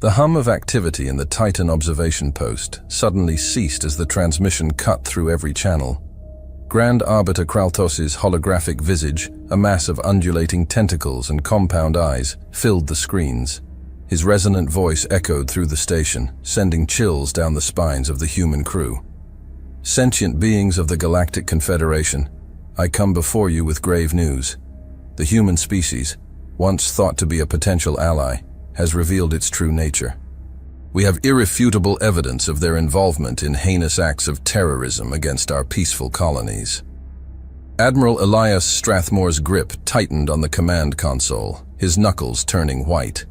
The hum of activity in the Titan observation post suddenly ceased as the transmission cut through every channel. Grand Arbiter Kraltos's holographic visage, a mass of undulating tentacles and compound eyes, filled the screens. His resonant voice echoed through the station, sending chills down the spines of the human crew. Sentient beings of the Galactic Confederation, I come before you with grave news. The human species, once thought to be a potential ally, has revealed its true nature. We have irrefutable evidence of their involvement in heinous acts of terrorism against our peaceful colonies. Admiral Elias Strathmore's grip tightened on the command console, his knuckles turning white.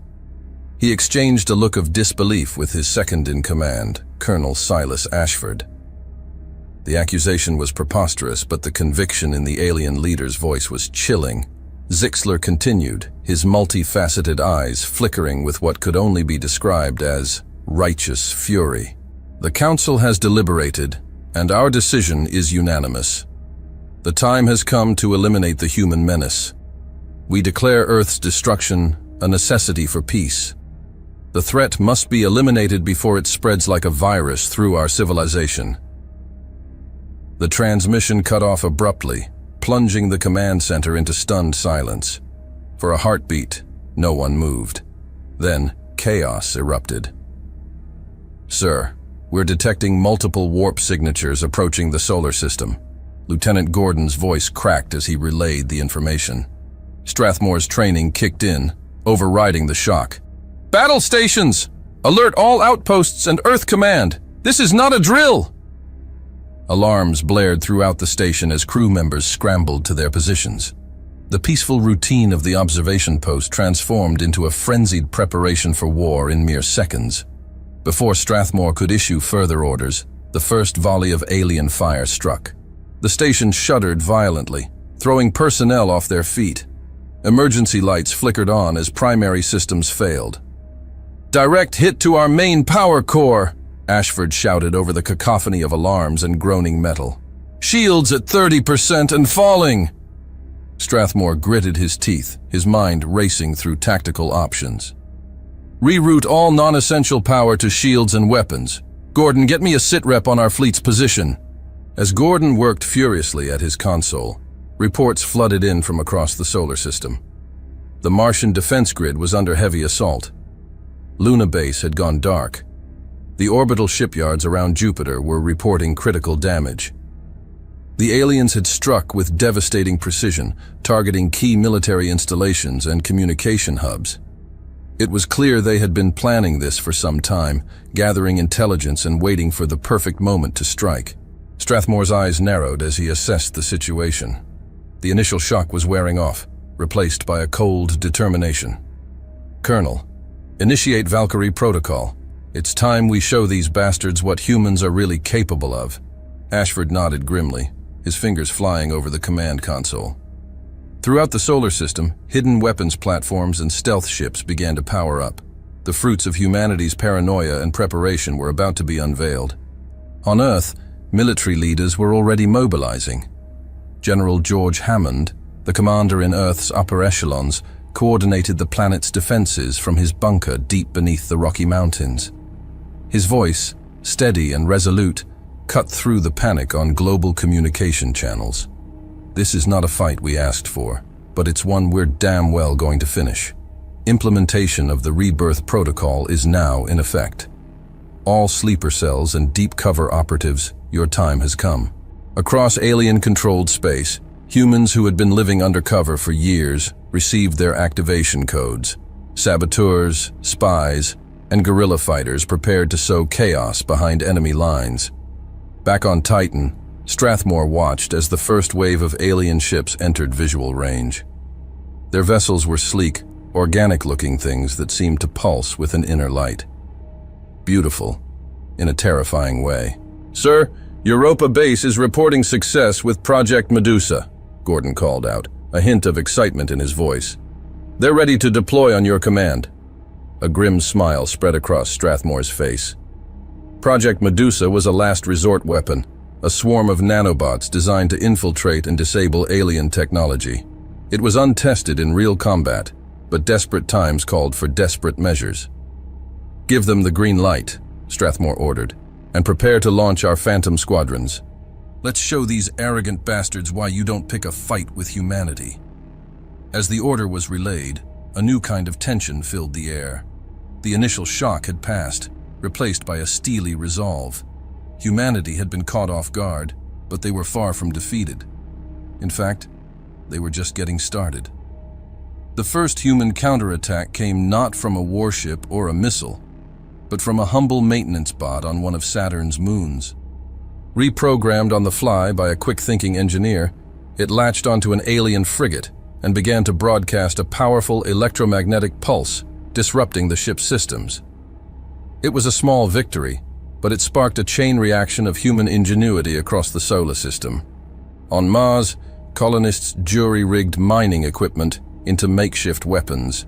He exchanged a look of disbelief with his second-in-command, Colonel Silas Ashford. The accusation was preposterous, but the conviction in the alien leader's voice was chilling. Zixler continued, his multifaceted eyes flickering with what could only be described as righteous fury. The Council has deliberated, and our decision is unanimous. The time has come to eliminate the human menace. We declare Earth's destruction a necessity for peace. The threat must be eliminated before it spreads like a virus through our civilization. The transmission cut off abruptly, plunging the command center into stunned silence. For a heartbeat, no one moved. Then, chaos erupted. Sir, we're detecting multiple warp signatures approaching the solar system. Lieutenant Gordon's voice cracked as he relayed the information. Strathmore's training kicked in, overriding the shock. Battle stations! Alert all outposts and Earth Command! This is not a drill! Alarms blared throughout the station as crew members scrambled to their positions. The peaceful routine of the observation post transformed into a frenzied preparation for war in mere seconds. Before Strathmore could issue further orders, the first volley of alien fire struck. The station shuddered violently, throwing personnel off their feet. Emergency lights flickered on as primary systems failed. Direct hit to our main power core! Ashford shouted over the cacophony of alarms and groaning metal. Shields at 30% and falling! Strathmore gritted his teeth, his mind racing through tactical options. Reroute all non-essential power to shields and weapons. Gordon, get me a sitrep on our fleet's position. As Gordon worked furiously at his console, reports flooded in from across the solar system. The Martian defense grid was under heavy assault. Luna Base had gone dark. The orbital shipyards around Jupiter were reporting critical damage. The aliens had struck with devastating precision, targeting key military installations and communication hubs. It was clear they had been planning this for some time, gathering intelligence and waiting for the perfect moment to strike. Strathmore's eyes narrowed as he assessed the situation. The initial shock was wearing off, replaced by a cold determination. Colonel, initiate Valkyrie Protocol. It's time we show these bastards what humans are really capable of. Ashford nodded grimly, his fingers flying over the command console. Throughout the solar system, hidden weapons platforms and stealth ships began to power up. The fruits of humanity's paranoia and preparation were about to be unveiled. On Earth, military leaders were already mobilizing. General George Hammond, the commander in Earth's upper echelons, coordinated the planet's defenses from his bunker deep beneath the Rocky Mountains. His voice, steady and resolute, cut through the panic on global communication channels. This is not a fight we asked for, but it's one we're damn well going to finish. Implementation of the Rebirth Protocol is now in effect. All sleeper cells and deep cover operatives, your time has come. Across alien-controlled space, humans who had been living undercover for years received their activation codes. Saboteurs, spies, and guerrilla fighters prepared to sow chaos behind enemy lines. Back on Titan, Strathmore watched as the first wave of alien ships entered visual range. Their vessels were sleek, organic-looking things that seemed to pulse with an inner light. Beautiful, in a terrifying way. Sir, Europa Base is reporting success with Project Medusa, Gordon called out, a hint of excitement in his voice. They're ready to deploy on your command. A grim smile spread across Strathmore's face. Project Medusa was a last resort weapon, a swarm of nanobots designed to infiltrate and disable alien technology. It was untested in real combat, but desperate times called for desperate measures. "Give them the green light," Strathmore ordered, "and prepare to launch our Phantom squadrons. Let's show these arrogant bastards why you don't pick a fight with humanity." As the order was relayed, a new kind of tension filled the air. The initial shock had passed, replaced by a steely resolve. Humanity had been caught off guard, but they were far from defeated. In fact, they were just getting started. The first human counterattack came not from a warship or a missile, but from a humble maintenance bot on one of Saturn's moons. Reprogrammed on the fly by a quick-thinking engineer, it latched onto an alien frigate and began to broadcast a powerful electromagnetic pulse, disrupting the ship's systems. It was a small victory, but it sparked a chain reaction of human ingenuity across the solar system. On Mars, colonists jury-rigged mining equipment into makeshift weapons.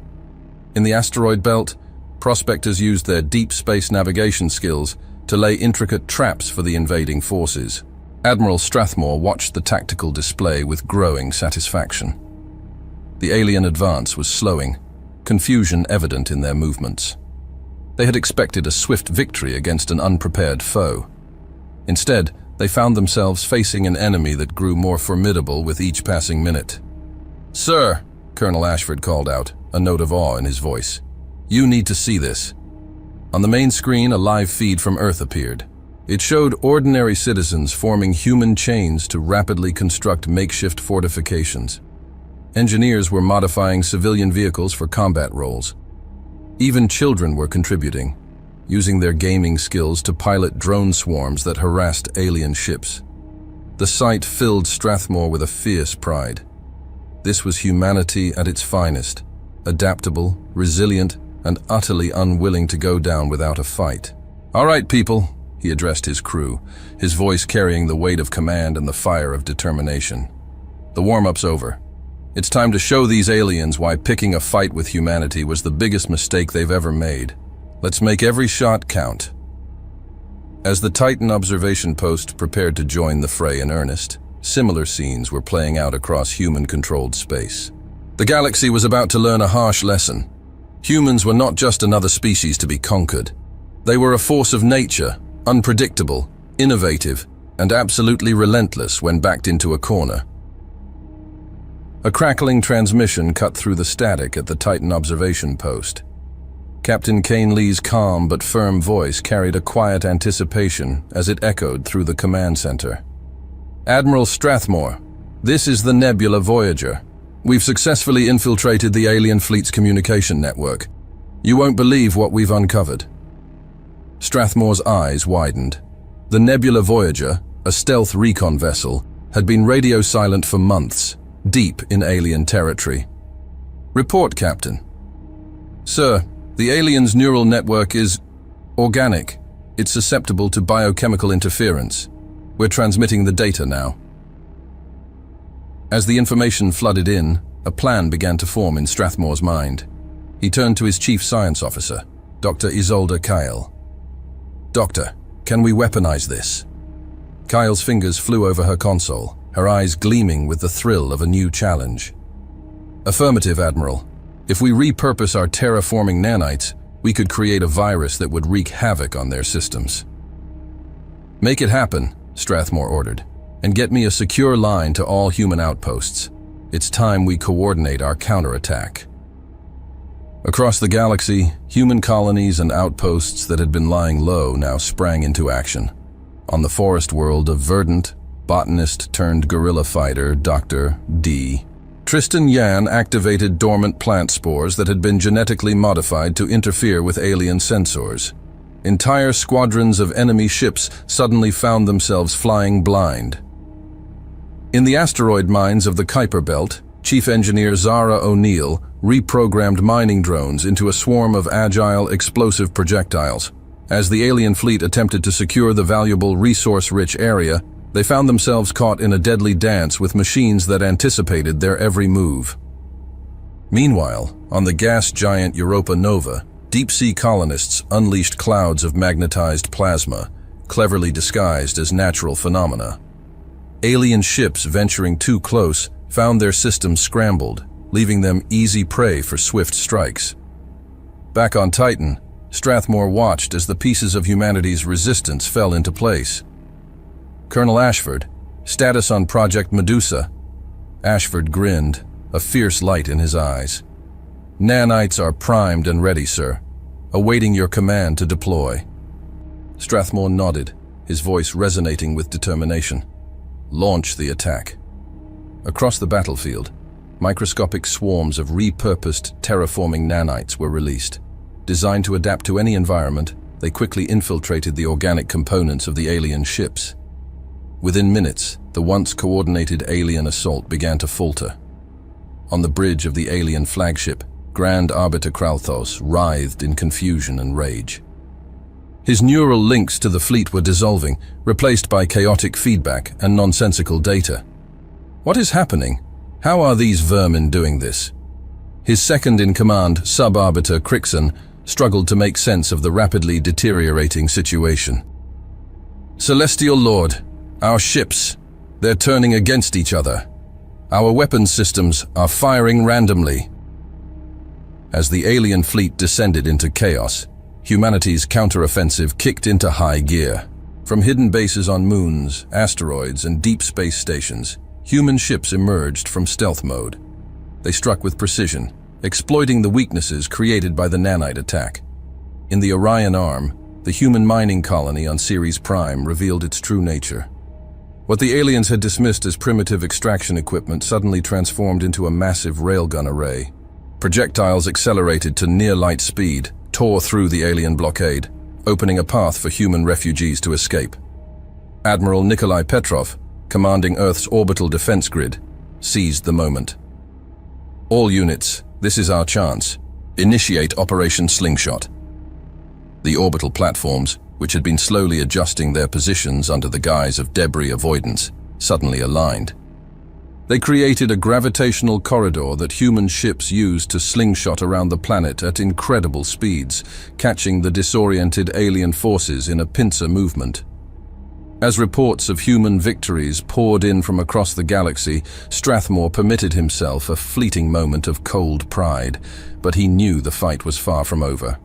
In the asteroid belt, prospectors used their deep space navigation skills to lay intricate traps for the invading forces. Admiral Strathmore watched the tactical display with growing satisfaction. The alien advance was slowing, confusion evident in their movements. They had expected a swift victory against an unprepared foe. Instead, they found themselves facing an enemy that grew more formidable with each passing minute. "Sir," Colonel Ashford called out, a note of awe in his voice, "you need to see this." On the main screen, a live feed from Earth appeared. It showed ordinary citizens forming human chains to rapidly construct makeshift fortifications. Engineers were modifying civilian vehicles for combat roles. Even children were contributing, using their gaming skills to pilot drone swarms that harassed alien ships. The sight filled Strathmore with a fierce pride. This was humanity at its finest, adaptable, resilient, and utterly unwilling to go down without a fight. "All right, people," he addressed his crew, his voice carrying the weight of command and the fire of determination. "The warm-up's over. It's time to show these aliens why picking a fight with humanity was the biggest mistake they've ever made. Let's make every shot count." As the Titan observation post prepared to join the fray in earnest, similar scenes were playing out across human-controlled space. The galaxy was about to learn a harsh lesson. Humans were not just another species to be conquered. They were a force of nature, unpredictable, innovative, and absolutely relentless when backed into a corner. A crackling transmission cut through the static at the Titan observation post. Captain Kane Lee's calm but firm voice carried a quiet anticipation as it echoed through the command center. "Admiral Strathmore, this is the Nebula Voyager. We've successfully infiltrated the alien fleet's communication network. You won't believe what we've uncovered." Strathmore's eyes widened. The Nebula Voyager, a stealth recon vessel, had been radio silent for months, deep in alien territory. "Report, Captain." "Sir, the alien's neural network is organic. It's susceptible to biochemical interference. We're transmitting the data now." As the information flooded in, a plan began to form in Strathmore's mind. He turned to his chief science officer, Dr. Isolde Kyle. "Doctor, can we weaponize this?" Kyle's fingers flew over her console, her eyes gleaming with the thrill of a new challenge. "Affirmative, Admiral. If we repurpose our terraforming nanites, we could create a virus that would wreak havoc on their systems." "Make it happen," Strathmore ordered, "and get me a secure line to all human outposts. It's time we coordinate our counterattack." Across the galaxy, human colonies and outposts that had been lying low now sprang into action. On the forest world of Verdant, botanist-turned-guerrilla fighter Dr. D. Tristan Yan activated dormant plant spores that had been genetically modified to interfere with alien sensors. Entire squadrons of enemy ships suddenly found themselves flying blind. In the asteroid mines of the Kuiper Belt, Chief Engineer Zara O'Neill reprogrammed mining drones into a swarm of agile, explosive projectiles. As the alien fleet attempted to secure the valuable resource-rich area, they found themselves caught in a deadly dance with machines that anticipated their every move. Meanwhile, on the gas giant Europa Nova, deep-sea colonists unleashed clouds of magnetized plasma, cleverly disguised as natural phenomena. Alien ships venturing too close found their systems scrambled, leaving them easy prey for swift strikes. Back on Titan, Strathmore watched as the pieces of humanity's resistance fell into place. Colonel Ashford, status on Project Medusa. Ashford grinned, a fierce light in his eyes. Nanites are primed and ready, sir, awaiting your command to deploy. Strathmore nodded, his voice resonating with determination. Launch the attack. Across the battlefield, microscopic swarms of repurposed terraforming nanites were released. Designed to adapt to any environment, they quickly infiltrated the organic components of the alien ships. Within minutes, the once coordinated alien assault began to falter. On the bridge of the alien flagship, Grand Arbiter Kralthos writhed in confusion and rage. His neural links to the fleet were dissolving, replaced by chaotic feedback and nonsensical data. What is happening? How are these vermin doing this? His second-in-command, Sub-Arbiter Crixon, struggled to make sense of the rapidly deteriorating situation. Celestial Lord, our ships, they're turning against each other. Our weapons systems are firing randomly. As the alien fleet descended into chaos, humanity's counteroffensive kicked into high gear. From hidden bases on moons, asteroids, and deep space stations, human ships emerged from stealth mode. They struck with precision, exploiting the weaknesses created by the nanite attack. In the Orion Arm, the human mining colony on Ceres Prime revealed its true nature. What the aliens had dismissed as primitive extraction equipment suddenly transformed into a massive railgun array. Projectiles accelerated to near-light speed, tore through the alien blockade, opening a path for human refugees to escape. Admiral Nikolai Petrov, commanding Earth's orbital defense grid, seized the moment. All units, this is our chance. Initiate Operation Slingshot. The orbital platforms, which had been slowly adjusting their positions under the guise of debris avoidance, suddenly aligned. They created a gravitational corridor that human ships used to slingshot around the planet at incredible speeds, catching the disoriented alien forces in a pincer movement. As reports of human victories poured in from across the galaxy, Strathmore permitted himself a fleeting moment of cold pride, but he knew the fight was far from over.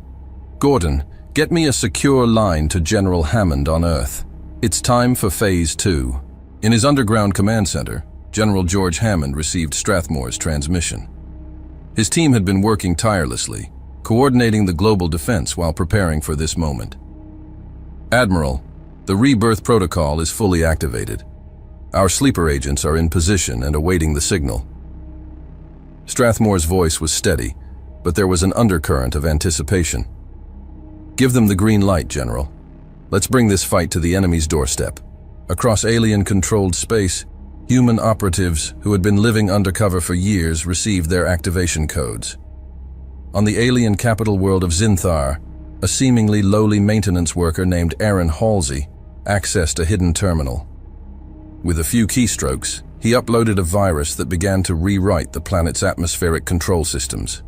Gordon, get me a secure line to General Hammond on Earth. It's time for Phase 2. In his underground command center, General George Hammond received Strathmore's transmission. His team had been working tirelessly, coordinating the global defense while preparing for this moment. Admiral, the rebirth protocol is fully activated. Our sleeper agents are in position and awaiting the signal. Strathmore's voice was steady, but there was an undercurrent of anticipation. Give them the green light, General. Let's bring this fight to the enemy's doorstep. Across alien-controlled space, human operatives who had been living undercover for years received their activation codes. On the alien capital world of Zinthar, a seemingly lowly maintenance worker named Aaron Halsey accessed a hidden terminal. With a few keystrokes, he uploaded a virus that began to rewrite the planet's atmospheric control systems.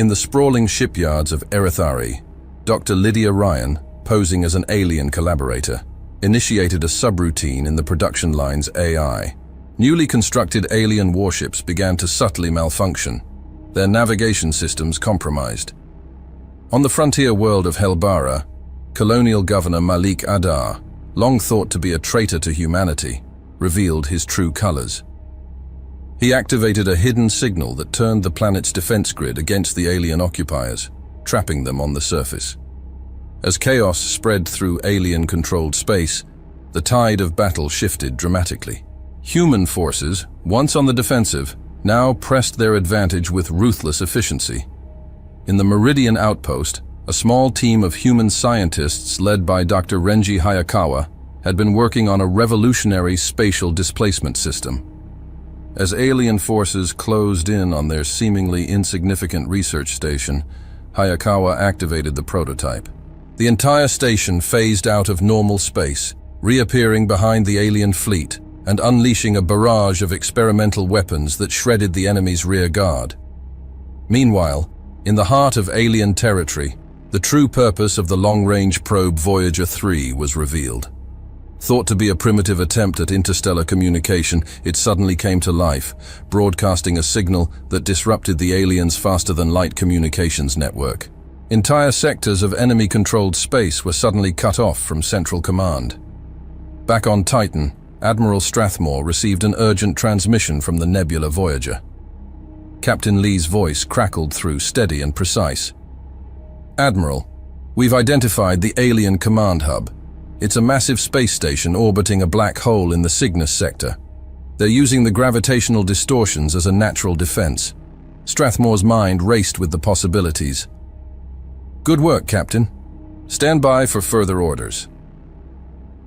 In the sprawling shipyards of Erithari, Dr. Lydia Ryan, posing as an alien collaborator, initiated a subroutine in the production line's AI. Newly constructed alien warships began to subtly malfunction, their navigation systems compromised. On the frontier world of Helbara, colonial governor Malik Adar, long thought to be a traitor to humanity, revealed his true colors. He activated a hidden signal that turned the planet's defense grid against the alien occupiers, trapping them on the surface. As chaos spread through alien-controlled space, the tide of battle shifted dramatically. Human forces, once on the defensive, now pressed their advantage with ruthless efficiency. In the Meridian Outpost, a small team of human scientists led by Dr. Renji Hayakawa had been working on a revolutionary spatial displacement system. As alien forces closed in on their seemingly insignificant research station, Hayakawa activated the prototype. The entire station phased out of normal space, reappearing behind the alien fleet and unleashing a barrage of experimental weapons that shredded the enemy's rear guard. Meanwhile, in the heart of alien territory, the true purpose of the long-range probe Voyager 3 was revealed. Thought to be a primitive attempt at interstellar communication, it suddenly came to life, broadcasting a signal that disrupted the aliens' faster-than-light communications network. Entire sectors of enemy-controlled space were suddenly cut off from Central Command. Back on Titan, Admiral Strathmore received an urgent transmission from the Nebula Voyager. Captain Lee's voice crackled through, steady and precise. "Admiral, we've identified the alien command hub. It's a massive space station orbiting a black hole in the Cygnus sector. They're using the gravitational distortions as a natural defense." Strathmore's mind raced with the possibilities. "Good work, Captain. Stand by for further orders."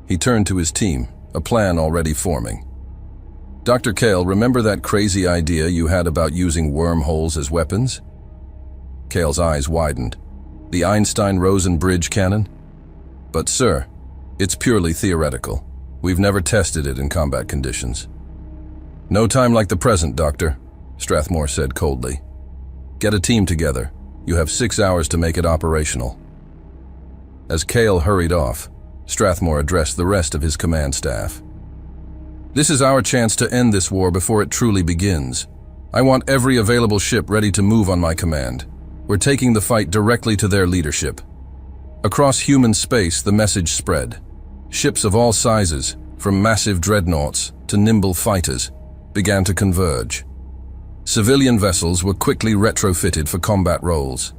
He turned to his team, a plan already forming. "Dr. Kale, remember that crazy idea you had about using wormholes as weapons?" Kale's eyes widened. "The Einstein-Rosen bridge cannon?" "But sir, it's purely theoretical. We've never tested it in combat conditions." "No time like the present, Doctor," Strathmore said coldly. "Get a team together. You have 6 hours to make it operational." As Kale hurried off, Strathmore addressed the rest of his command staff. "This is our chance to end this war before it truly begins. I want every available ship ready to move on my command. We're taking the fight directly to their leadership." Across human space, the message spread. Ships of all sizes, from massive dreadnoughts to nimble fighters, began to converge. Civilian vessels were quickly retrofitted for combat roles.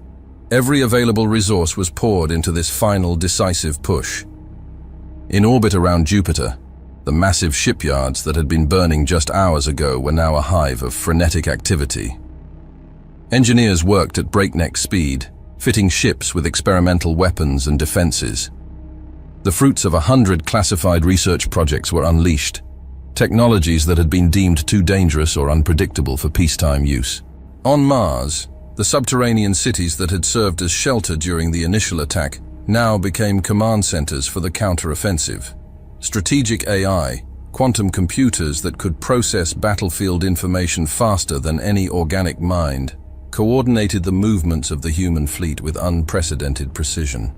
Every available resource was poured into this final decisive push. In orbit around Jupiter, the massive shipyards that had been burning just hours ago were now a hive of frenetic activity. Engineers worked at breakneck speed, fitting ships with experimental weapons and defenses. The fruits of 100 classified research projects were unleashed, technologies that had been deemed too dangerous or unpredictable for peacetime use. On Mars, the subterranean cities that had served as shelter during the initial attack now became command centers for the counteroffensive. Strategic AI, quantum computers that could process battlefield information faster than any organic mind, coordinated the movements of the human fleet with unprecedented precision.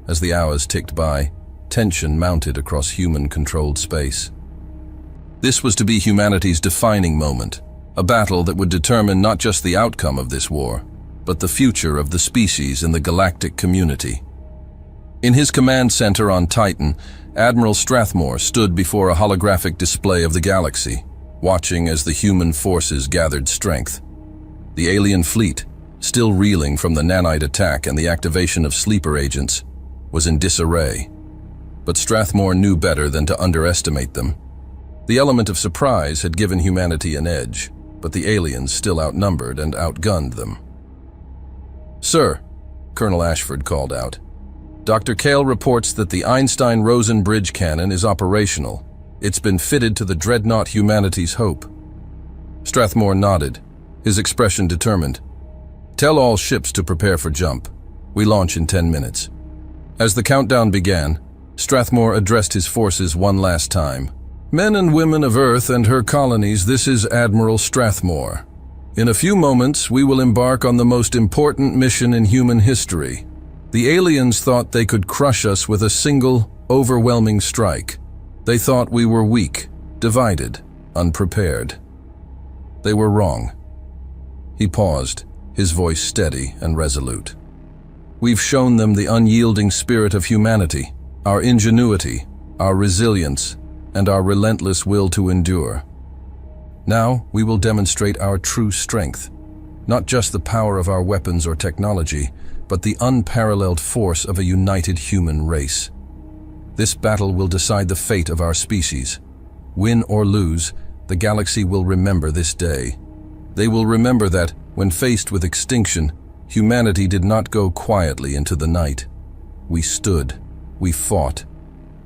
As the hours ticked by, tension mounted across human-controlled space. This was to be humanity's defining moment, a battle that would determine not just the outcome of this war, but the future of the species and the galactic community. In his command center on Titan, Admiral Strathmore stood before a holographic display of the galaxy, watching as the human forces gathered strength. The alien fleet, still reeling from the nanite attack and the activation of sleeper agents, was in disarray. But Strathmore knew better than to underestimate them. The element of surprise had given humanity an edge, but the aliens still outnumbered and outgunned them. "Sir," Colonel Ashford called out, "Dr. Kale reports that the Einstein-Rosen bridge cannon is operational. It's been fitted to the dreadnought Humanity's Hope." Strathmore nodded, his expression determined. "Tell all ships to prepare for jump. We launch in 10 minutes." As the countdown began, Strathmore addressed his forces one last time. "Men and women of Earth and her colonies, this is Admiral Strathmore. In a few moments, we will embark on the most important mission in human history. The aliens thought they could crush us with a single, overwhelming strike. They thought we were weak, divided, unprepared. They were wrong." He paused, his voice steady and resolute. "We've shown them the unyielding spirit of humanity, our ingenuity, our resilience, and our relentless will to endure. Now we will demonstrate our true strength, not just the power of our weapons or technology, but the unparalleled force of a united human race. This battle will decide the fate of our species. Win or lose, the galaxy will remember this day. They will remember that, when faced with extinction, humanity did not go quietly into the night. We stood, we fought,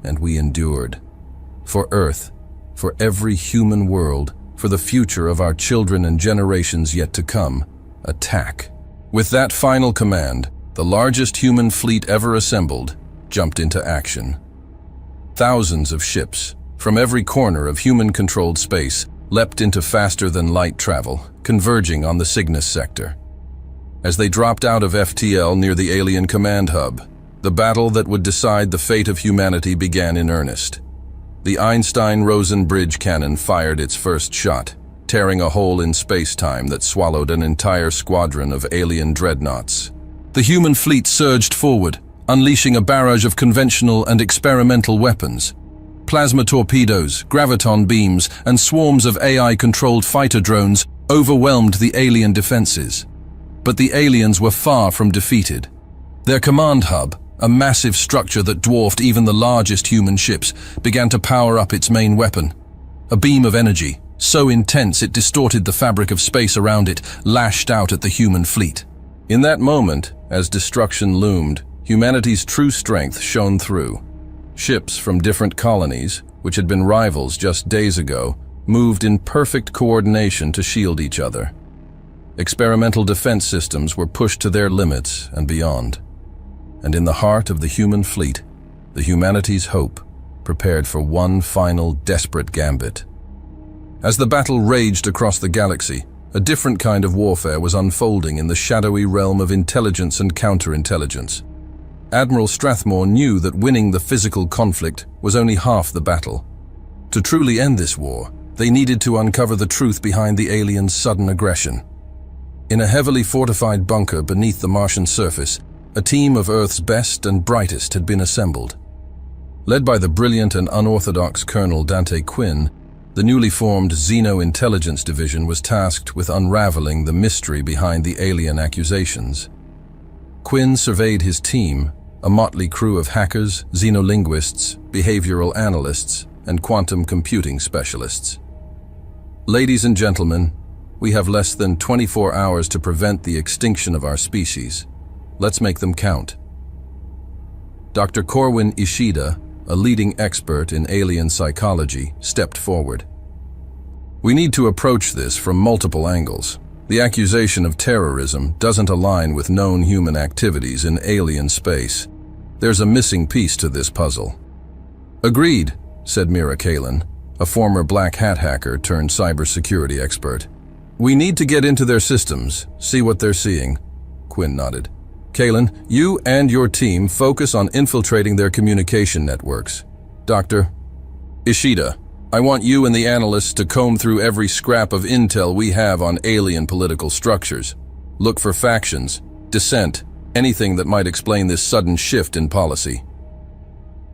and we endured. For Earth, for every human world, for the future of our children and generations yet to come, attack." With that final command, the largest human fleet ever assembled jumped into action. Thousands of ships, from every corner of human-controlled space, leapt into faster-than-light travel, converging on the Cygnus sector. As they dropped out of FTL near the alien command hub, the battle that would decide the fate of humanity began in earnest. The Einstein-Rosen bridge cannon fired its first shot, tearing a hole in space-time that swallowed an entire squadron of alien dreadnoughts. The human fleet surged forward, unleashing a barrage of conventional and experimental weapons. Plasma torpedoes, graviton beams, and swarms of AI-controlled fighter drones overwhelmed the alien defenses. But the aliens were far from defeated. Their command hub, a massive structure that dwarfed even the largest human ships, began to power up its main weapon. A beam of energy, so intense it distorted the fabric of space around it, lashed out at the human fleet. In that moment, as destruction loomed, humanity's true strength shone through. Ships from different colonies, which had been rivals just days ago, moved in perfect coordination to shield each other. Experimental defense systems were pushed to their limits and beyond. And in the heart of the human fleet, the humanity's hope prepared for one final desperate gambit. As the battle raged across the galaxy, a different kind of warfare was unfolding in the shadowy realm of intelligence and counterintelligence. Admiral Strathmore knew that winning the physical conflict was only half the battle. To truly end this war, they needed to uncover the truth behind the aliens' sudden aggression. In a heavily fortified bunker beneath the Martian surface, a team of Earth's best and brightest had been assembled. Led by the brilliant and unorthodox Colonel Dante Quinn, the newly formed Xeno Intelligence Division was tasked with unraveling the mystery behind the alien accusations. Quinn surveyed his team, a motley crew of hackers, xenolinguists, behavioral analysts, and quantum computing specialists. Ladies and gentlemen, we have less than 24 hours to prevent the extinction of our species. Let's make them count. Dr. Corwin Ishida, a leading expert in alien psychology, stepped forward. We need to approach this from multiple angles. The accusation of terrorism doesn't align with known human activities in alien space. There's a missing piece to this puzzle. Agreed, said Mira Kalin, a former black hat hacker turned cybersecurity expert. We need to get into their systems, see what they're seeing. Quinn nodded. Kalin, you and your team focus on infiltrating their communication networks. Dr. Ishida, I want you and the analysts to comb through every scrap of intel we have on alien political structures. Look for factions, dissent, anything that might explain this sudden shift in policy.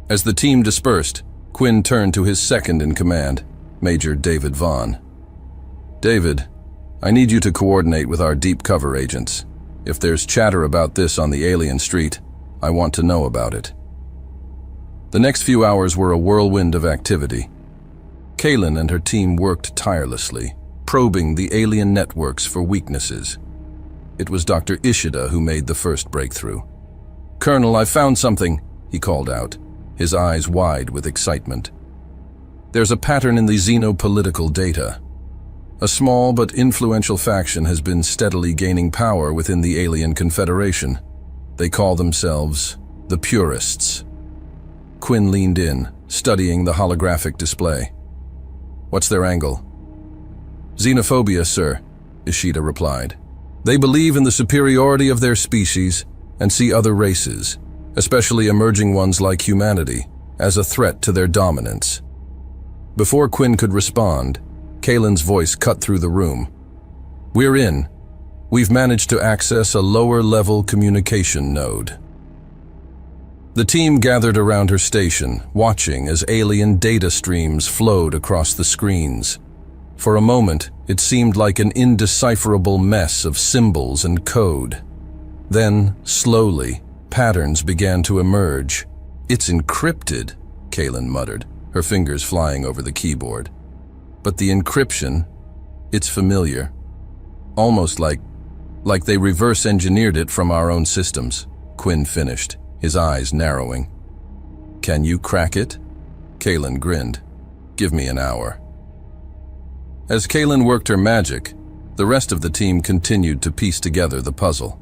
As the team dispersed, Quinn turned to his second in command, Major David Vaughn. David, I need you to coordinate with our deep cover agents. If there's chatter about this on the alien street, I want to know about it. The next few hours were a whirlwind of activity. Kalin and her team worked tirelessly, probing the alien networks for weaknesses. It was Dr. Ishida who made the first breakthrough. Colonel, I found something, he called out, his eyes wide with excitement. There's a pattern in the xenopolitical data. A small but influential faction has been steadily gaining power within the alien confederation. They call themselves the Purists. Quinn leaned in, studying the holographic display. What's their angle? Xenophobia, sir, Ishida replied. They believe in the superiority of their species and see other races, especially emerging ones like humanity, as a threat to their dominance. Before Quinn could respond, Kalin's voice cut through the room. We're in. We've managed to access a lower-level communication node. The team gathered around her station, watching as alien data streams flowed across the screens. For a moment, it seemed like an indecipherable mess of symbols and code. Then, slowly, patterns began to emerge. It's encrypted, Kalin muttered, her fingers flying over the keyboard. But the encryption, it's familiar. Almost like they reverse-engineered it from our own systems, Quinn finished, his eyes narrowing. Can you crack it? Kalin grinned. Give me an hour. As Kalin worked her magic, the rest of the team continued to piece together the puzzle.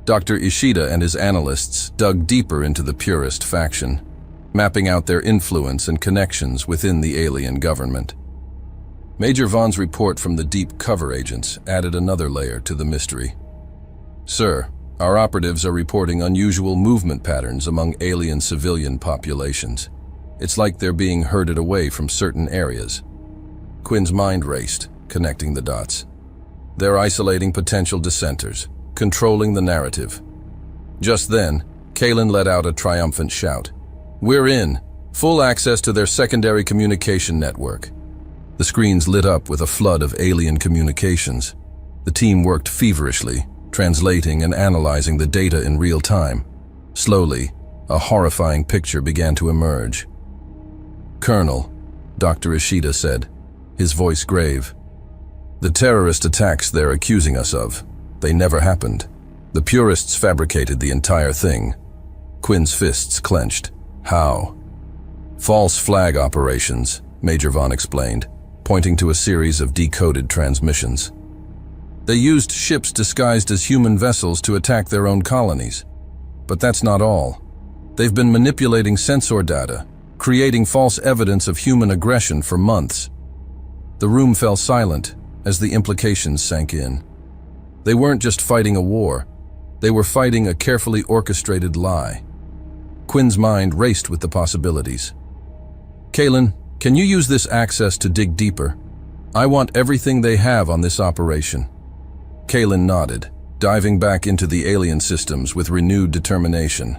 Dr. Ishida and his analysts dug deeper into the Purist faction, mapping out their influence and connections within the alien government. Major Vaughn's report from the deep cover agents added another layer to the mystery. Sir, our operatives are reporting unusual movement patterns among alien civilian populations. It's like they're being herded away from certain areas. Quinn's mind raced, connecting the dots. They're isolating potential dissenters, controlling the narrative. Just then, Kalen let out a triumphant shout. "We're in! Full access to their secondary communication network." The screens lit up with a flood of alien communications. The team worked feverishly, translating and analyzing the data in real time. Slowly, a horrifying picture began to emerge. "Colonel," Dr. Ishida said, his voice grave, "the terrorist attacks they're accusing us of, they never happened. The purists fabricated the entire thing." Quinn's fists clenched. "How?" "False flag operations," Major Vaughn explained, pointing to a series of decoded transmissions. "They used ships disguised as human vessels to attack their own colonies. But that's not all. They've been manipulating sensor data, creating false evidence of human aggression for months." The room fell silent as the implications sank in. They weren't just fighting a war. They were fighting a carefully orchestrated lie. Quinn's mind raced with the possibilities. "Kalen, can you use this access to dig deeper? I want everything they have on this operation." Kalen nodded, diving back into the alien systems with renewed determination.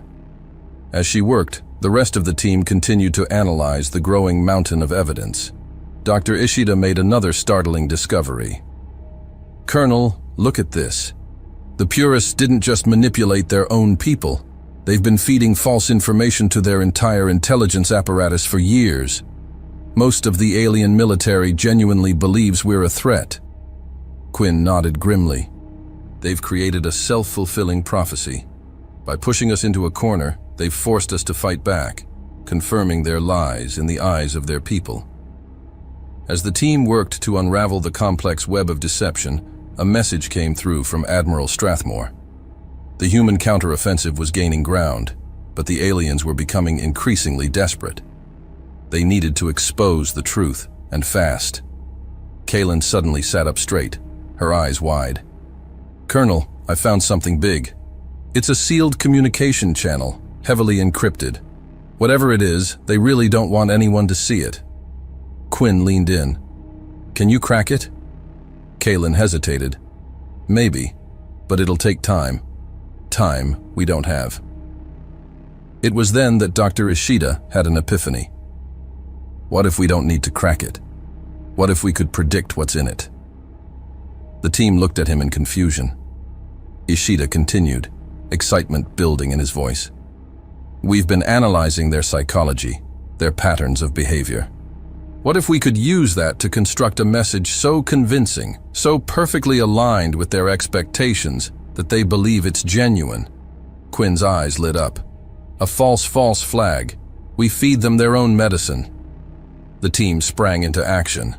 As she worked, the rest of the team continued to analyze the growing mountain of evidence. Dr. Ishida made another startling discovery. "Colonel, look at this. The purists didn't just manipulate their own people. They've been feeding false information to their entire intelligence apparatus for years. Most of the alien military genuinely believes we're a threat." Quinn nodded grimly. "They've created a self-fulfilling prophecy. By pushing us into a corner, they've forced us to fight back, confirming their lies in the eyes of their people." As the team worked to unravel the complex web of deception, a message came through from Admiral Strathmore. The human counteroffensive was gaining ground, but the aliens were becoming increasingly desperate. They needed to expose the truth, and fast. Kalen suddenly sat up straight, her eyes wide. "Colonel, I found something big. It's a sealed communication channel, heavily encrypted. Whatever it is, they really don't want anyone to see it." Quinn leaned in. "Can you crack it?" Kalen hesitated. "Maybe, but it'll take time. Time we don't have." It was then that Dr. Ishida had an epiphany. What if we don't need to crack it? What if we could predict what's in it? The team looked at him in confusion. Ishida continued, excitement building in his voice. "We've been analyzing their psychology, their patterns of behavior. What if we could use that to construct a message so convincing, so perfectly aligned with their expectations that they believe it's genuine?" Quinn's eyes lit up. "A false flag. We feed them their own medicine." The team sprang into action.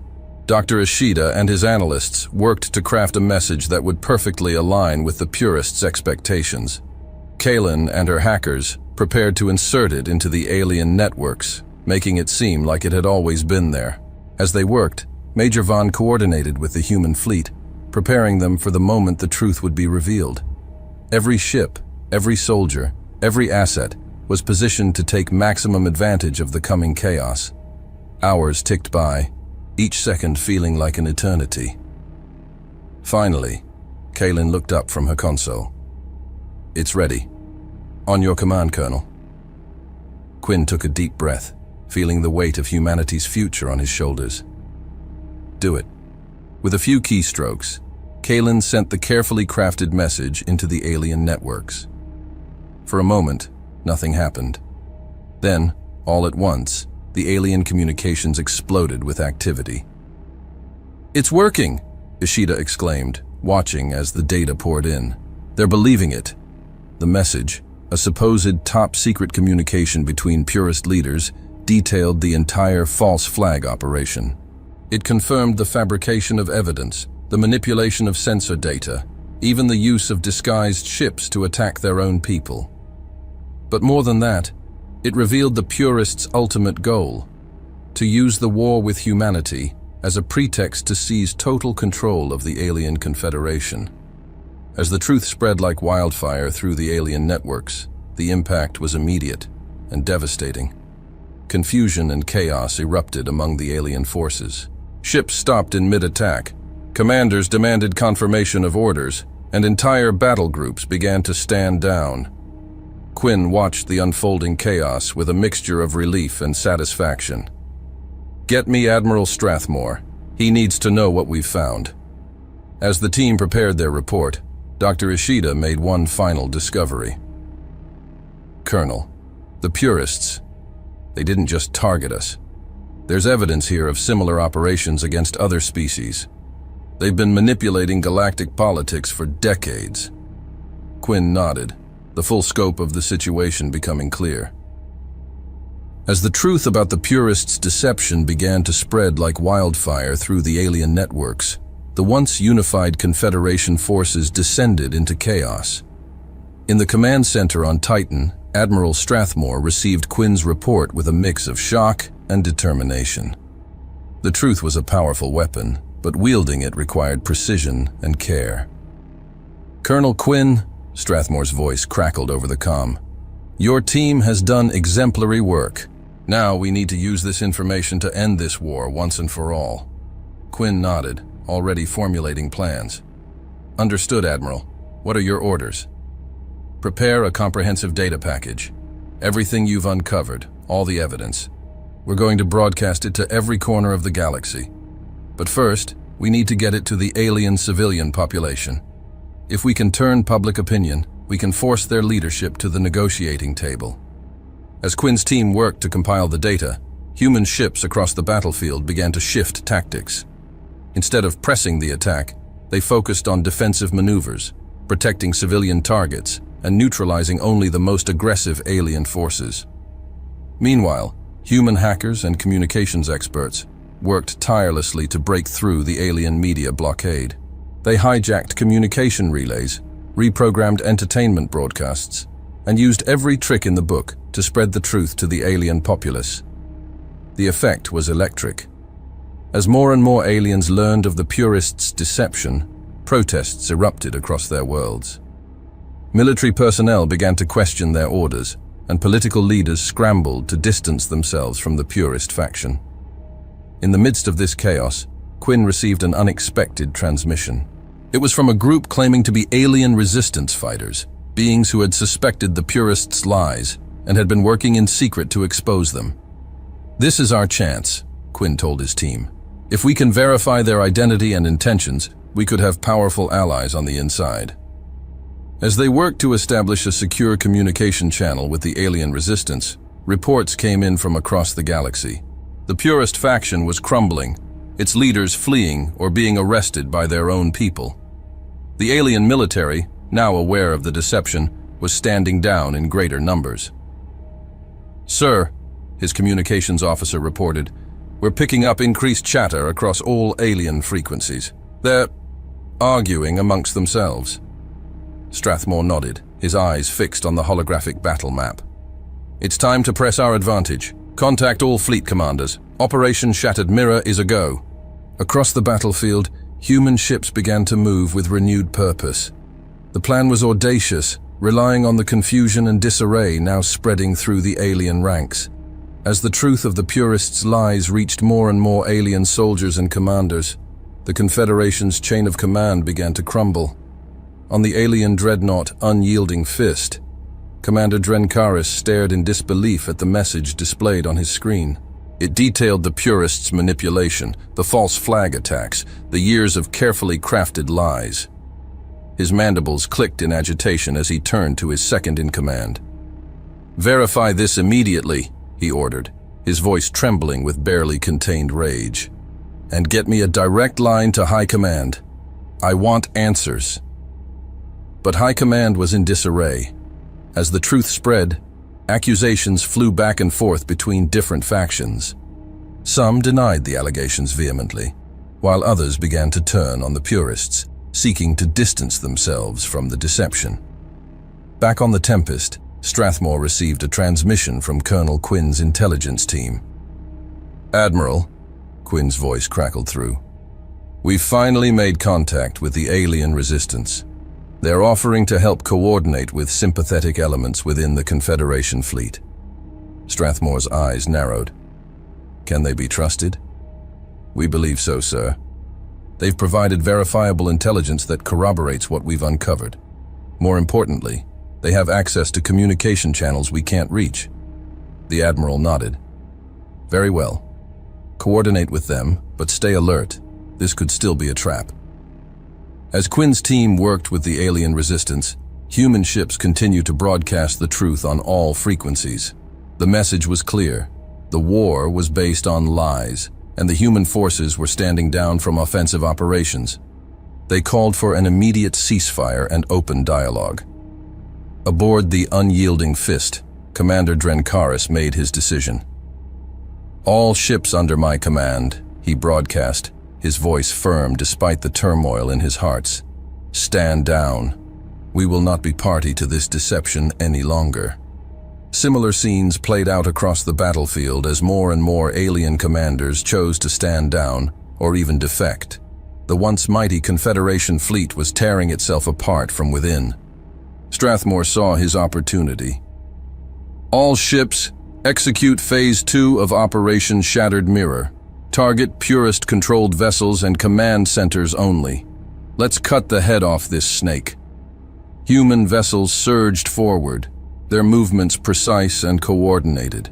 Dr. Ishida and his analysts worked to craft a message that would perfectly align with the purists' expectations. Kalen and her hackers prepared to insert it into the alien networks, making it seem like it had always been there. As they worked, Major Vaughn coordinated with the human fleet, preparing them for the moment the truth would be revealed. Every ship, every soldier, every asset was positioned to take maximum advantage of the coming chaos. Hours ticked by, each second feeling like an eternity. Finally, Kalen looked up from her console. "It's ready. On your command, Colonel." Quinn took a deep breath, feeling the weight of humanity's future on his shoulders. "Do it." With a few keystrokes, Kalen sent the carefully crafted message into the alien networks. For a moment, nothing happened. Then, all at once, the alien communications exploded with activity. "It's working!" Ishida exclaimed, watching as the data poured in. "They're believing it." The message, a supposed top-secret communication between purist leaders, detailed the entire false flag operation. It confirmed the fabrication of evidence, the manipulation of sensor data, even the use of disguised ships to attack their own people. But more than that, it revealed the purists' ultimate goal: to use the war with humanity as a pretext to seize total control of the alien confederation. As the truth spread like wildfire through the alien networks, the impact was immediate and devastating. Confusion and chaos erupted among the alien forces. Ships stopped in mid-attack, commanders demanded confirmation of orders, and entire battle groups began to stand down. Quinn watched the unfolding chaos with a mixture of relief and satisfaction. "Get me Admiral Strathmore. He needs to know what we've found." As the team prepared their report, Dr. Ishida made one final discovery. "Colonel, the Purists, they didn't just target us. There's evidence here of similar operations against other species. They've been manipulating galactic politics for decades." Quinn nodded, the full scope of the situation becoming clear. As the truth about the Purists' deception began to spread like wildfire through the alien networks, the once unified Confederation forces descended into chaos. In the command center on Titan, Admiral Strathmore received Quinn's report with a mix of shock and determination. The truth was a powerful weapon, but wielding it required precision and care. "Colonel Quinn," Strathmore's voice crackled over the comm, "your team has done exemplary work. Now we need to use this information to end this war once and for all." Quinn nodded, already formulating plans. "Understood, Admiral. What are your orders?" "Prepare a comprehensive data package. Everything you've uncovered, all the evidence. We're going to broadcast it to every corner of the galaxy. But first, we need to get it to the alien civilian population. If we can turn public opinion, we can force their leadership to the negotiating table." As Quinn's team worked to compile the data, human ships across the battlefield began to shift tactics. Instead of pressing the attack, they focused on defensive maneuvers, protecting civilian targets, and neutralizing only the most aggressive alien forces. Meanwhile, human hackers and communications experts worked tirelessly to break through the alien media blockade. They hijacked communication relays, reprogrammed entertainment broadcasts, and used every trick in the book to spread the truth to the alien populace. The effect was electric. As more and more aliens learned of the Purists' deception, protests erupted across their worlds. Military personnel began to question their orders, and political leaders scrambled to distance themselves from the Purist faction. In the midst of this chaos, Quinn received an unexpected transmission. It was from a group claiming to be alien resistance fighters, beings who had suspected the Purists' lies and had been working in secret to expose them. "This is our chance," Quinn told his team. "If we can verify their identity and intentions, we could have powerful allies on the inside." As they worked to establish a secure communication channel with the alien resistance, reports came in from across the galaxy. The Purist faction was crumbling, its leaders fleeing or being arrested by their own people. The alien military, now aware of the deception, was standing down in greater numbers. "Sir," his communications officer reported, "we're picking up increased chatter across all alien frequencies. They're arguing amongst themselves." Strathmore nodded, his eyes fixed on the holographic battle map. "It's time to press our advantage. Contact all fleet commanders. Operation Shattered Mirror is a go." Across the battlefield, human ships began to move with renewed purpose. The plan was audacious, relying on the confusion and disarray now spreading through the alien ranks. As the truth of the Purists' lies reached more and more alien soldiers and commanders, the Confederation's chain of command began to crumble. On the alien dreadnought Unyielding Fist, Commander Drenkaris stared in disbelief at the message displayed on his screen. It detailed the Purists' manipulation, the false flag attacks, the years of carefully crafted lies. His mandibles clicked in agitation as he turned to his second-in-command. "Verify this immediately," he ordered, his voice trembling with barely contained rage. "And get me a direct line to High Command. I want answers." But High Command was in disarray. As the truth spread, accusations flew back and forth between different factions. Some denied the allegations vehemently, while others began to turn on the Purists, seeking to distance themselves from the deception. Back on the Tempest, Strathmore received a transmission from Colonel Quinn's intelligence team. "Admiral," Quinn's voice crackled through, "we've finally made contact with the alien resistance. They're offering to help coordinate with sympathetic elements within the Confederation fleet." Strathmore's eyes narrowed. "Can they be trusted?" "We believe so, sir. They've provided verifiable intelligence that corroborates what we've uncovered. More importantly, They have access to communication channels we can't reach. The Admiral nodded. Very well. Coordinate with them, but stay alert. This could still be a trap. As Quinn's team worked with the alien resistance, human ships continued to broadcast the truth on all frequencies. The message was clear. The war was based on lies, and the human forces were standing down from offensive operations. They called for an immediate ceasefire and open dialogue. Aboard the Unyielding Fist, Commander Drenkaris made his decision. All ships under my command, he broadcast, his voice firm despite the turmoil in his hearts. Stand down. We will not be party to this deception any longer. Similar scenes played out across the battlefield as more and more alien commanders chose to stand down or even defect. The once mighty Confederation fleet was tearing itself apart from within. Strathmore saw his opportunity. All ships, execute Phase 2 of Operation Shattered Mirror. Target Purist-controlled vessels and command centers only. Let's cut the head off this snake. Human vessels surged forward, their movements precise and coordinated.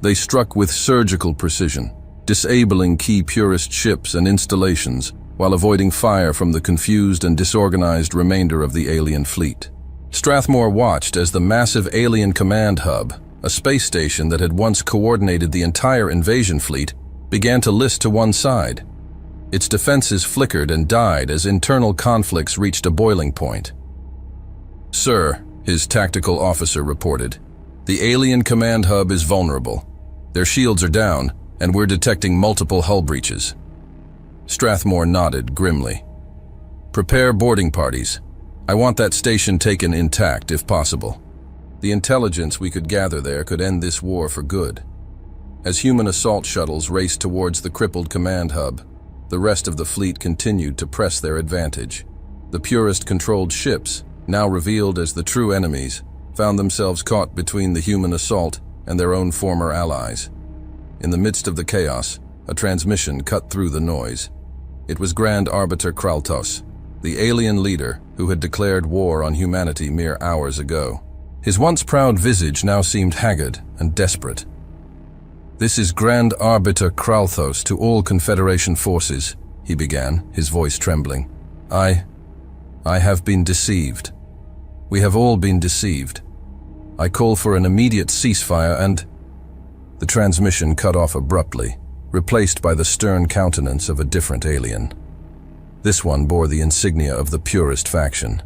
They struck with surgical precision, disabling key Purist ships and installations while avoiding fire from the confused and disorganized remainder of the alien fleet. Strathmore watched as the massive alien command hub, a space station that had once coordinated the entire invasion fleet, began to list to one side. Its defenses flickered and died as internal conflicts reached a boiling point. "Sir," his tactical officer reported, "the alien command hub is vulnerable. Their shields are down, and we're detecting multiple hull breaches." Strathmore nodded grimly. "Prepare boarding parties. I want that station taken intact if possible. The intelligence we could gather there could end this war for good." As human assault shuttles raced towards the crippled command hub, the rest of the fleet continued to press their advantage. The Purist-controlled ships, now revealed as the true enemies, found themselves caught between the human assault and their own former allies. In the midst of the chaos, a transmission cut through the noise. It was Grand Arbiter Kraltos, the alien leader who had declared war on humanity mere hours ago. His once proud visage now seemed haggard and desperate. "This is Grand Arbiter Kralthos to all Confederation forces," he began, his voice trembling. I have been deceived. We have all been deceived. I call for an immediate ceasefire and—" The transmission cut off abruptly, replaced by the stern countenance of a different alien. This one bore the insignia of the Purist faction.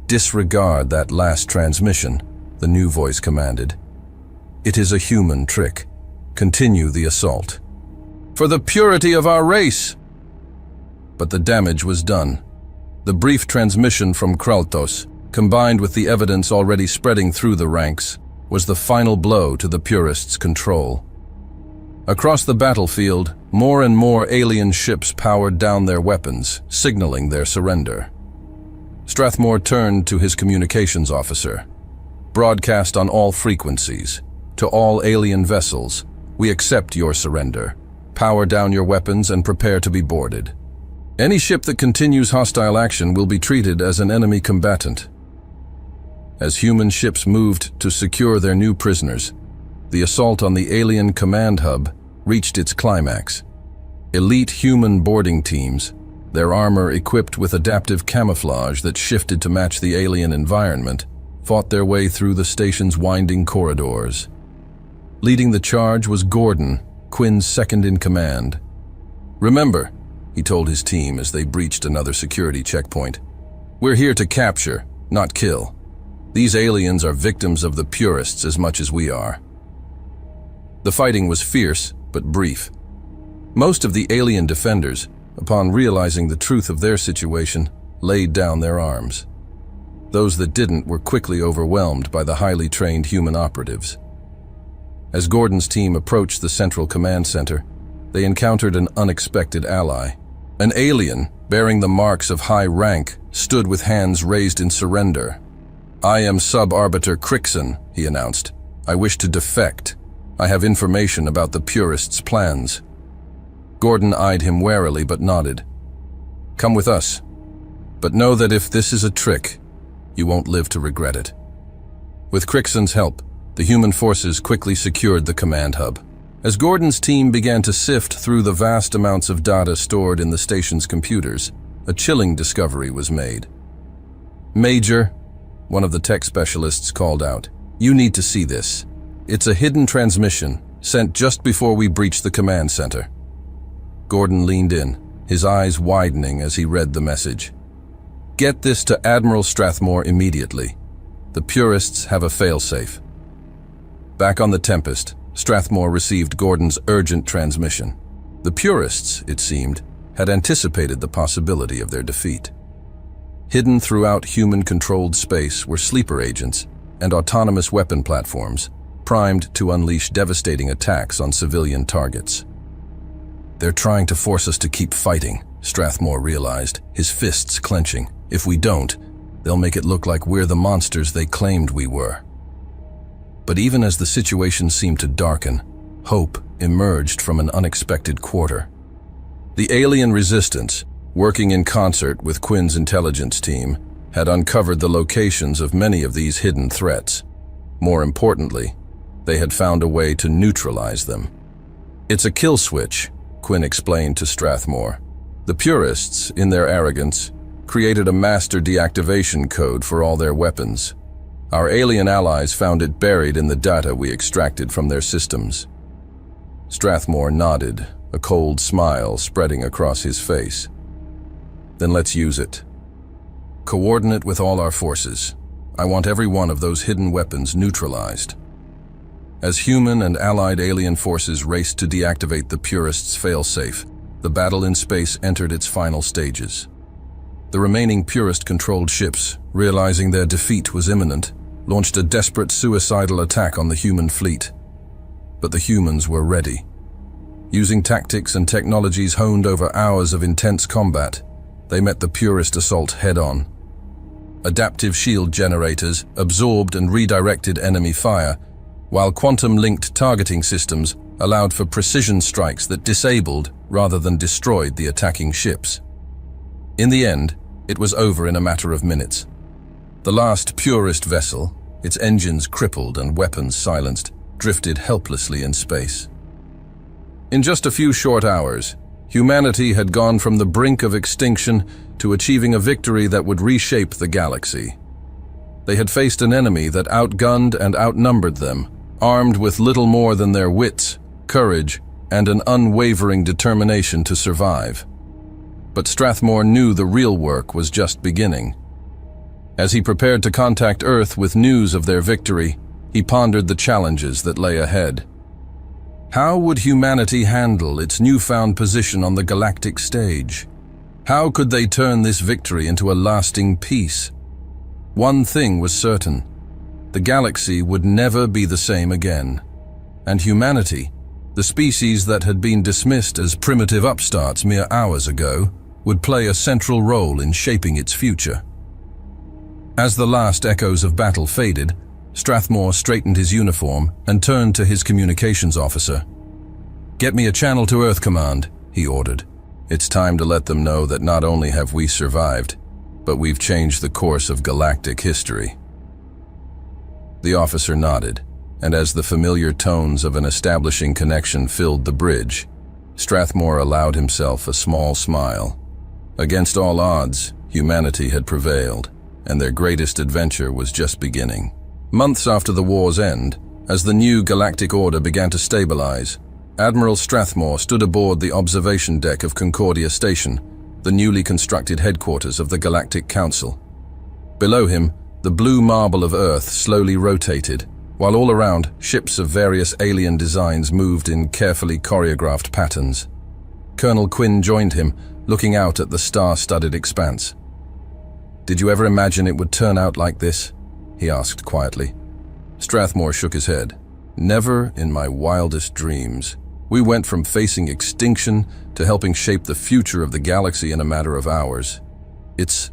"Disregard that last transmission," the new voice commanded. "It is a human trick. Continue the assault." "For the purity of our race!" But the damage was done. The brief transmission from Kraltos, combined with the evidence already spreading through the ranks, was the final blow to the Purists' control. Across the battlefield, more and more alien ships powered down their weapons, signaling their surrender. Strathmore turned to his communications officer. "Broadcast on all frequencies. To all alien vessels, we accept your surrender. Power down your weapons and prepare to be boarded. Any ship that continues hostile action will be treated as an enemy combatant." As human ships moved to secure their new prisoners, the assault on the alien command hub reached its climax. Elite human boarding teams, their armor equipped with adaptive camouflage that shifted to match the alien environment, fought their way through the station's winding corridors. Leading the charge was Gordon, Quinn's second-in-command. "Remember," he told his team as they breached another security checkpoint, "we're here to capture, not kill. These aliens are victims of the Purists as much as we are." The fighting was fierce, but brief. Most of the alien defenders, upon realizing the truth of their situation, laid down their arms. Those that didn't were quickly overwhelmed by the highly trained human operatives. As Gordon's team approached the central command center, they encountered an unexpected ally. An alien, bearing the marks of high rank, stood with hands raised in surrender. "I am Sub-Arbiter Crixon," he announced. "I wish to defect. I have information about the Purists' plans." Gordon eyed him warily but nodded. "Come with us. But know that if this is a trick, you won't live to regret it." With Crickson's help, the human forces quickly secured the command hub. As Gordon's team began to sift through the vast amounts of data stored in the station's computers, a chilling discovery was made. "Major," one of the tech specialists called out, "you need to see this. It's a hidden transmission sent just before we breached the command center." Gordon leaned in, his eyes widening as he read the message. "Get this to Admiral Strathmore immediately. The Purists have a failsafe." Back on the Tempest, Strathmore received Gordon's urgent transmission. The Purists, it seemed, had anticipated the possibility of their defeat. Hidden throughout human-controlled space were sleeper agents and autonomous weapon platforms, primed to unleash devastating attacks on civilian targets. "They're trying to force us to keep fighting," Strathmore realized, his fists clenching. "If we don't, they'll make it look like we're the monsters they claimed we were." But even as the situation seemed to darken, hope emerged from an unexpected quarter. The alien resistance, working in concert with Quinn's intelligence team, had uncovered the locations of many of these hidden threats. More importantly, they had found a way to neutralize them. "It's a kill switch," Quinn explained to Strathmore. "The Purists, in their arrogance, created a master deactivation code for all their weapons. Our alien allies found it buried in the data we extracted from their systems." Strathmore nodded, a cold smile spreading across his face. "Then let's use it. Coordinate with all our forces. I want every one of those hidden weapons neutralized." As human and allied alien forces raced to deactivate the Purists' failsafe, the battle in space entered its final stages. The remaining Purist-controlled ships, realizing their defeat was imminent, launched a desperate suicidal attack on the human fleet. But the humans were ready. Using tactics and technologies honed over hours of intense combat, they met the Purist assault head-on. Adaptive shield generators absorbed and redirected enemy fire, while quantum-linked targeting systems allowed for precision strikes that disabled rather than destroyed the attacking ships. In the end, it was over in a matter of minutes. The last Purist vessel, its engines crippled and weapons silenced, drifted helplessly in space. In just a few short hours, humanity had gone from the brink of extinction to achieving a victory that would reshape the galaxy. They had faced an enemy that outgunned and outnumbered them, armed with little more than their wits, courage, and an unwavering determination to survive. But Strathmore knew the real work was just beginning. As he prepared to contact Earth with news of their victory, he pondered the challenges that lay ahead. How would humanity handle its newfound position on the galactic stage? How could they turn this victory into a lasting peace? One thing was certain: the galaxy would never be the same again. And humanity, the species that had been dismissed as primitive upstarts mere hours ago, would play a central role in shaping its future. As the last echoes of battle faded, Strathmore straightened his uniform and turned to his communications officer. "Get me a channel to Earth Command," he ordered. "It's time to let them know that not only have we survived, but we've changed the course of galactic history." The officer nodded, and as the familiar tones of an establishing connection filled the bridge, Strathmore allowed himself a small smile. Against all odds, humanity had prevailed, and their greatest adventure was just beginning. Months after the war's end, as the new galactic order began to stabilize, Admiral Strathmore stood aboard the observation deck of Concordia Station, the newly constructed headquarters of the Galactic Council. Below him, the blue marble of Earth slowly rotated, while all around, ships of various alien designs moved in carefully choreographed patterns. Colonel Quinn joined him, looking out at the star-studded expanse. "Did you ever imagine it would turn out like this?" he asked quietly. Strathmore shook his head. "Never in my wildest dreams. We went from facing extinction to helping shape the future of the galaxy in a matter of hours. It's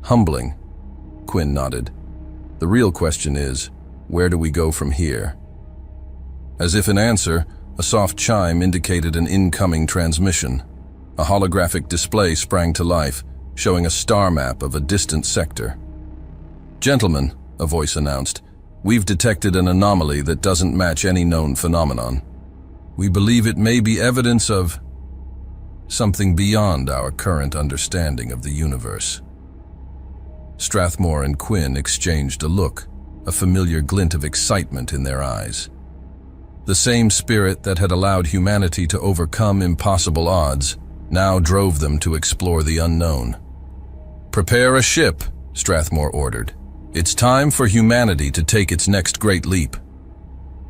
humbling." Quinn nodded. "The real question is, where do we go from here?" As if in answer, a soft chime indicated an incoming transmission. A holographic display sprang to life, showing a star map of a distant sector. "Gentlemen," a voice announced, We've detected an anomaly that doesn't match any known phenomenon. We believe it may be evidence of something beyond our current understanding of the universe." Strathmore and Quinn exchanged a look, a familiar glint of excitement in their eyes. The same spirit that had allowed humanity to overcome impossible odds now drove them to explore the unknown. "Prepare a ship," Strathmore ordered. "It's time for humanity to take its next great leap."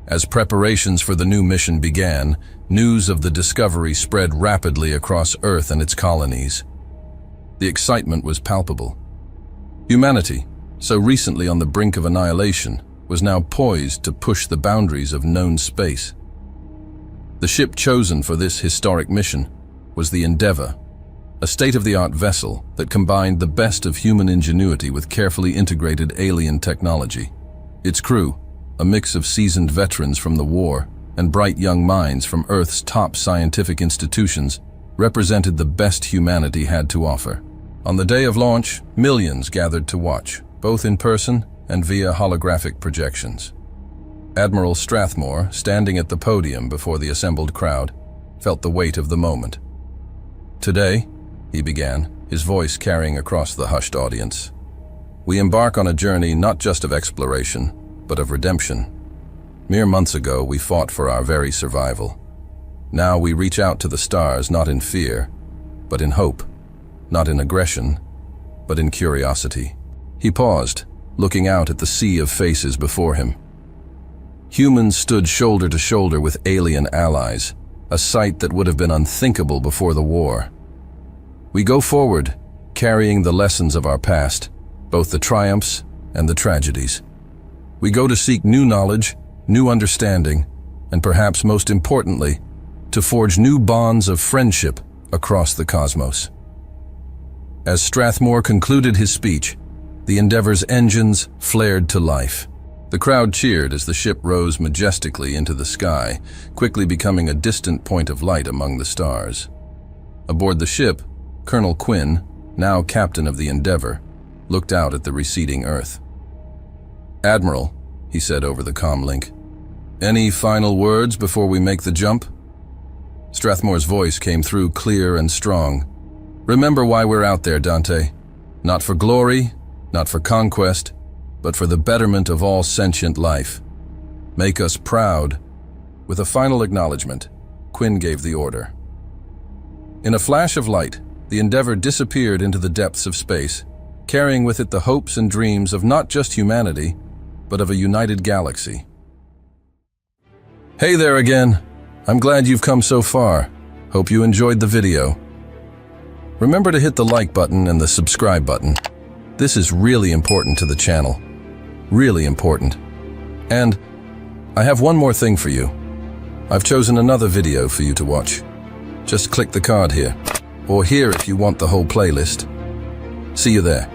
As preparations for the new mission began, news of the discovery spread rapidly across Earth and its colonies. The excitement was palpable. Humanity, so recently on the brink of annihilation, was now poised to push the boundaries of known space. The ship chosen for this historic mission was the Endeavour, a state-of-the-art vessel that combined the best of human ingenuity with carefully integrated alien technology. Its crew, a mix of seasoned veterans from the war and bright young minds from Earth's top scientific institutions, represented the best humanity had to offer. On the day of launch, millions gathered to watch, both in person and via holographic projections. Admiral Strathmore, standing at the podium before the assembled crowd, felt the weight of the moment. "Today," he began, his voice carrying across the hushed audience, "we embark on a journey not just of exploration, but of redemption. Mere months ago, we fought for our very survival. Now we reach out to the stars not in fear, but in hope, not in aggression, but in curiosity." He paused, looking out at the sea of faces before him. Humans stood shoulder to shoulder with alien allies, a sight that would have been unthinkable before the war. "We go forward, carrying the lessons of our past, both the triumphs and the tragedies. We go to seek new knowledge, new understanding, and perhaps most importantly, to forge new bonds of friendship across the cosmos." As Strathmore concluded his speech, the Endeavour's engines flared to life. The crowd cheered as the ship rose majestically into the sky, quickly becoming a distant point of light among the stars. Aboard the ship, Colonel Quinn, now captain of the Endeavour, looked out at the receding Earth. "Admiral," he said over the comm link, "any final words before we make the jump?" Strathmore's voice came through clear and strong. "Remember why we're out there, Dante. Not for glory, not for conquest, but for the betterment of all sentient life. Make us proud." With a final acknowledgement, Quinn gave the order. In a flash of light, the Endeavour disappeared into the depths of space, carrying with it the hopes and dreams of not just humanity, but of a united galaxy. Hey there again. I'm glad you've come so far. Hope you enjoyed the video. Remember to hit the like button and the subscribe button. This is really important to the channel. Really important. And I have one more thing for you. I've chosen another video for you to watch. Just click the card here, or here if you want the whole playlist. See you there.